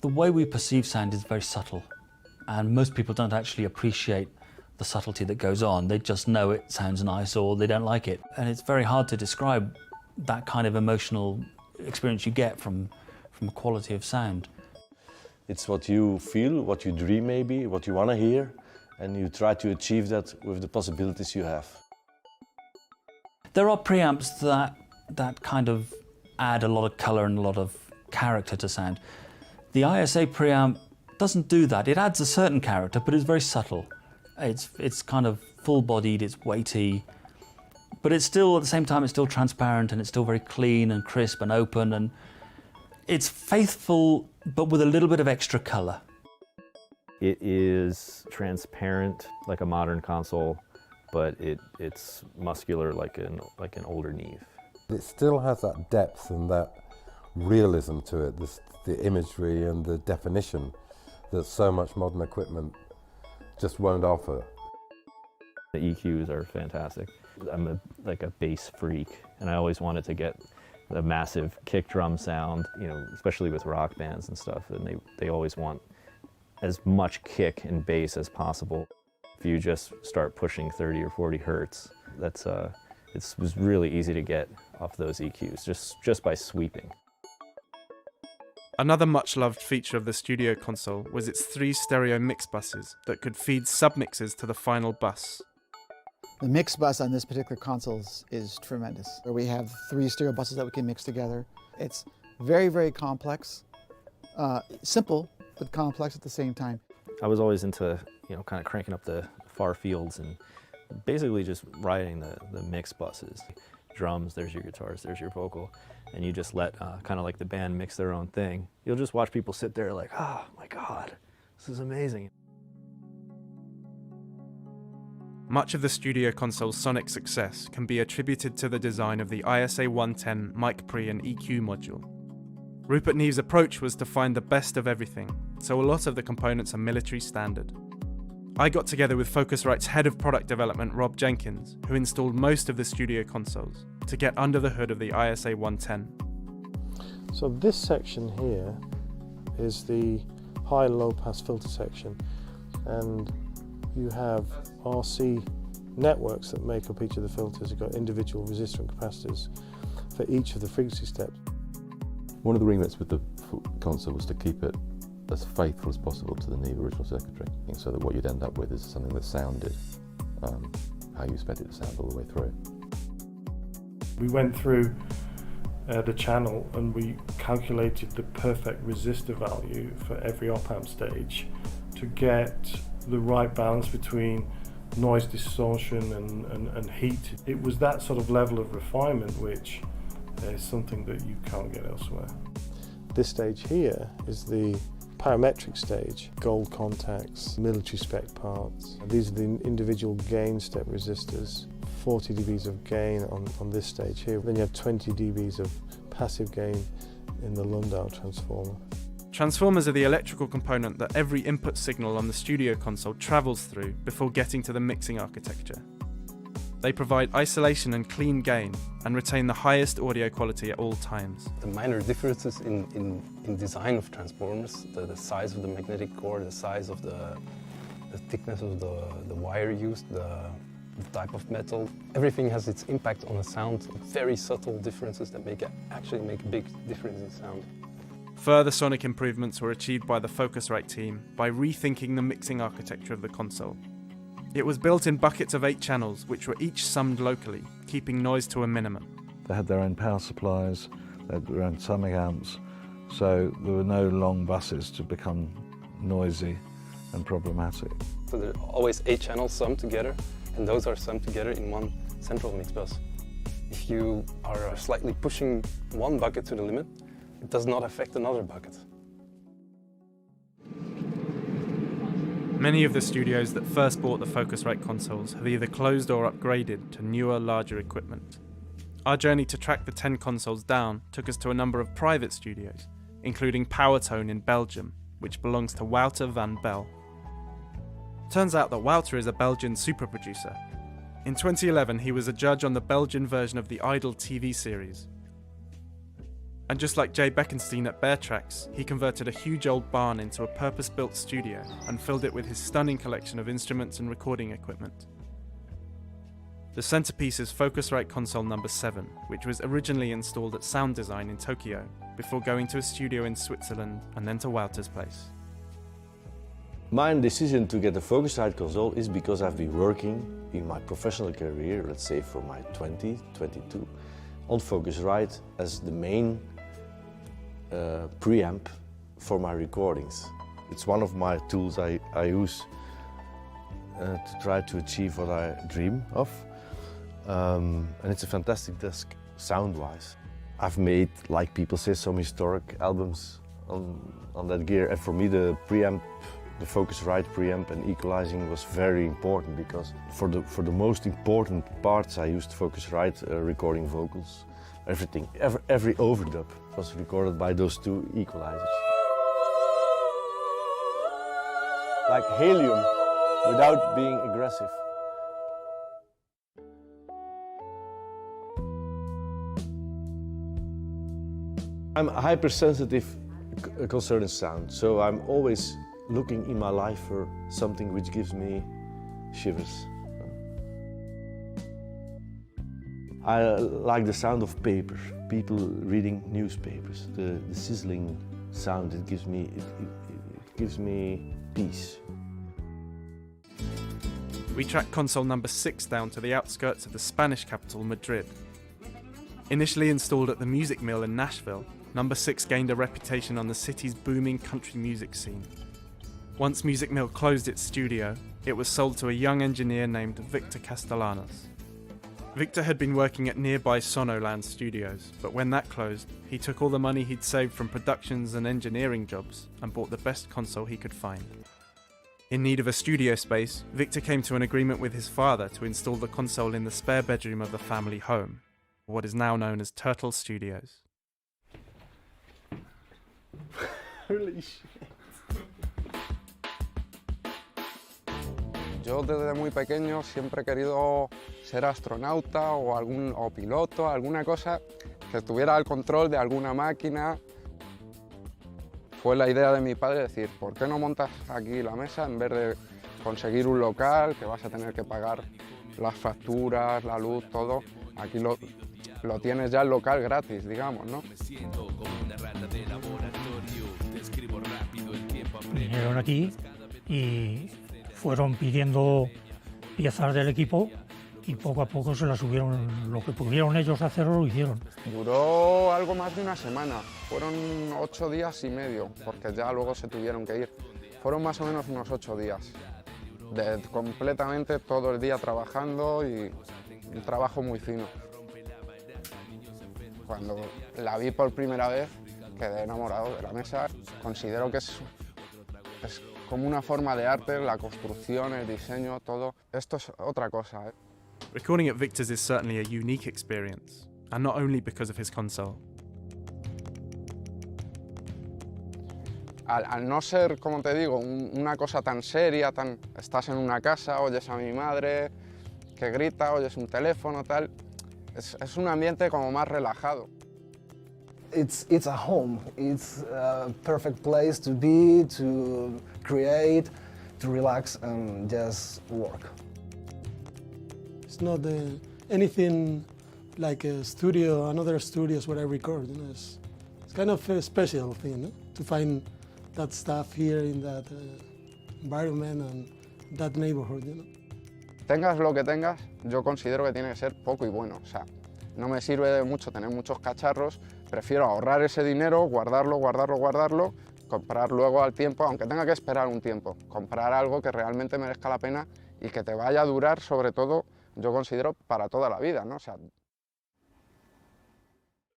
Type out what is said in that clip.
The way we perceive sound is very subtle, and most people don't actually appreciate the subtlety that goes on. They just know it sounds nice or they don't like it. And it's very hard to describe that kind of emotional experience you get from quality of sound. It's what you feel, what you dream maybe, what you want to hear, and you try to achieve that with the possibilities you have. There are preamps that kind of add a lot of colour and a lot of character to sound. The ISA preamp doesn't do that. It adds a certain character, but it's very subtle. It's kind of full-bodied, it's weighty, but it's still, at the same time, it's still transparent and it's still very clean and crisp and open, and it's faithful, but with a little bit of extra colour. It is transparent like a modern console, but it's muscular like an older Neve. It still has that depth and that realism to it, the imagery and the definition that so much modern equipment just won't offer. The EQs are fantastic. I'm like a bass freak, and I always wanted to get the massive kick drum sound, you know, especially with rock bands and stuff, and they always want as much kick and bass as possible. If you just start pushing 30 or 40 hertz, it was really easy to get off those EQs just by sweeping. Another much-loved feature of the Studio console was its 3 stereo mix buses that could feed submixes to the final bus. The mix bus on this particular console is tremendous. We have 3 stereo buses that we can mix together. It's very, very complex, simple, but complex at the same time. I was always into, you know, kind of cranking up the far fields and basically just riding the mix buses. Drums, there's your guitars, there's your vocal, and you just let kind of like the band mix their own thing. You'll just watch people sit there like, oh my God, this is amazing. Much of the Studio console's sonic success can be attributed to the design of the ISA 110 mic pre and EQ module. Rupert Neve's approach was to find the best of everything, so a lot of the components are military standard. I got together with Focusrite's head of product development, Rob Jenkins, who installed most of the Studio consoles, to get under the hood of the ISA 110. So this section here is the high and low pass filter section, and you have RC networks that make up each of the filters. You've got individual resistor and capacitors for each of the frequency steps. One of the remits with the console was to keep it as faithful as possible to the Neve original circuitry, so that what you'd end up with is something that sounded how you expect it to sound all the way through. We went through the channel and we calculated the perfect resistor value for every op-amp stage to get the right balance between noise distortion and heat. It was that sort of level of refinement which is something that you can't get elsewhere. This stage here is the parametric stage, gold contacts, military spec parts. These are the individual gain step resistors, 40 dBs of gain on this stage here. Then you have 20 dBs of passive gain in the Landau transformer. Transformers are the electrical component that every input signal on the Studio console travels through before getting to the mixing architecture. They provide isolation and clean gain and retain the highest audio quality at all times. The minor differences in design of transformers, the size of the magnetic core, the size of the thickness of the wire used, the type of metal, everything has its impact on the sound. Very subtle differences that actually make a big difference in sound. Further sonic improvements were achieved by the Focusrite team by rethinking the mixing architecture of the console. It was built in buckets of 8 channels, which were each summed locally, keeping noise to a minimum. They had their own power supplies, they had their own summing amps, so there were no long buses to become noisy and problematic. So there are always 8 channels summed together, and those are summed together in one central mix bus. If you are slightly pushing one bucket to the limit, it does not affect another bucket. Many of the studios that first bought the Focusrite consoles have either closed or upgraded to newer, larger equipment. Our journey to track the 10 consoles down took us to a number of private studios, including Powertone in Belgium, which belongs to Wouter van Bel. Turns out that Wouter is a Belgian super producer. In 2011, he was a judge on the Belgian version of the Idol TV series. And just like Jay Beckenstein at Bear Tracks, he converted a huge old barn into a purpose-built studio and filled it with his stunning collection of instruments and recording equipment. The centerpiece is Focusrite console number 7, which was originally installed at Sound Design in Tokyo, before going to a studio in Switzerland and then to Wouter's place. My decision to get the Focusrite console is because I've been working in my professional career, let's say from my 20, 22, on Focusrite as the main preamp for my recordings. It's one of my tools I use to try to achieve what I dream of. And it's a fantastic desk, sound-wise. I've made, like people say, some historic albums on that gear, and for me the preamp, the Focusrite preamp and equalizing was very important, because for the most important parts I used Focusrite recording vocals. Everything, every overdub was recorded by those two equalizers. Like helium, without being aggressive. I'm hypersensitive concerning sound, so I'm always looking in my life for something which gives me shivers. I like the sound of paper, people reading newspapers, the sizzling sound. It gives me peace. We tracked console number 6 down to the outskirts of the Spanish capital, Madrid. Initially installed at the Music Mill in Nashville, number 6 gained a reputation on the city's booming country music scene. Once Music Mill closed its studio, it was sold to a young engineer named Victor Castellanos. Victor had been working at nearby Sonoland Studios, but when that closed, he took all the money he'd saved from productions and engineering jobs and bought the best console he could find. In need of a studio space, Victor came to an agreement with his father to install the console in the spare bedroom of the family home, what is now known as Turtle Studios. Holy shit. Yo desde muy pequeño siempre he querido ser astronauta o piloto, alguna cosa que tuviera el control de alguna máquina. Fue la idea de mi padre decir, ¿por qué no montas aquí la mesa en vez de conseguir un local que vas a tener que pagar las facturas, la luz, todo? Aquí lo tienes ya el local gratis, digamos, ¿no? Vinieron aquí y fueron pidiendo piezas del equipo y poco a poco se las subieron, lo que pudieron ellos hacer lo hicieron. Duró algo más de una semana, fueron 8 días y medio, porque ya luego se tuvieron que ir. Fueron más o menos unos 8 días, completamente todo el día trabajando y un trabajo muy fino. Cuando la vi por primera vez quedé enamorado de la mesa. Considero que es como una forma de arte, la construcción, el diseño, todo. Esto es otra cosa, ¿eh? Recording at Victor's is certainly a unique experience, and not only because of his console. Al no ser, como te digo, una cosa tan seria, estás en una casa, oyes a mi madre que grita, oyes un teléfono, tal, es un ambiente como más relajado. It's a home. It's a perfect place to be, to create, to relax and just work. It's not anything like a studio, another studios where I record. You know, it's kind of a special thing, no? To find that stuff here in that environment and that neighborhood. You know? Tengas lo que tengas, yo considero que tiene que ser poco y bueno. O sea, no me sirve de mucho tener muchos cacharros, prefiero ahorrar ese dinero, guardarlo, comprar luego al tiempo, aunque tenga que esperar un tiempo, comprar algo que realmente merezca la pena y que te vaya a durar, sobre todo, yo considero, para toda la vida, ¿no? O sea,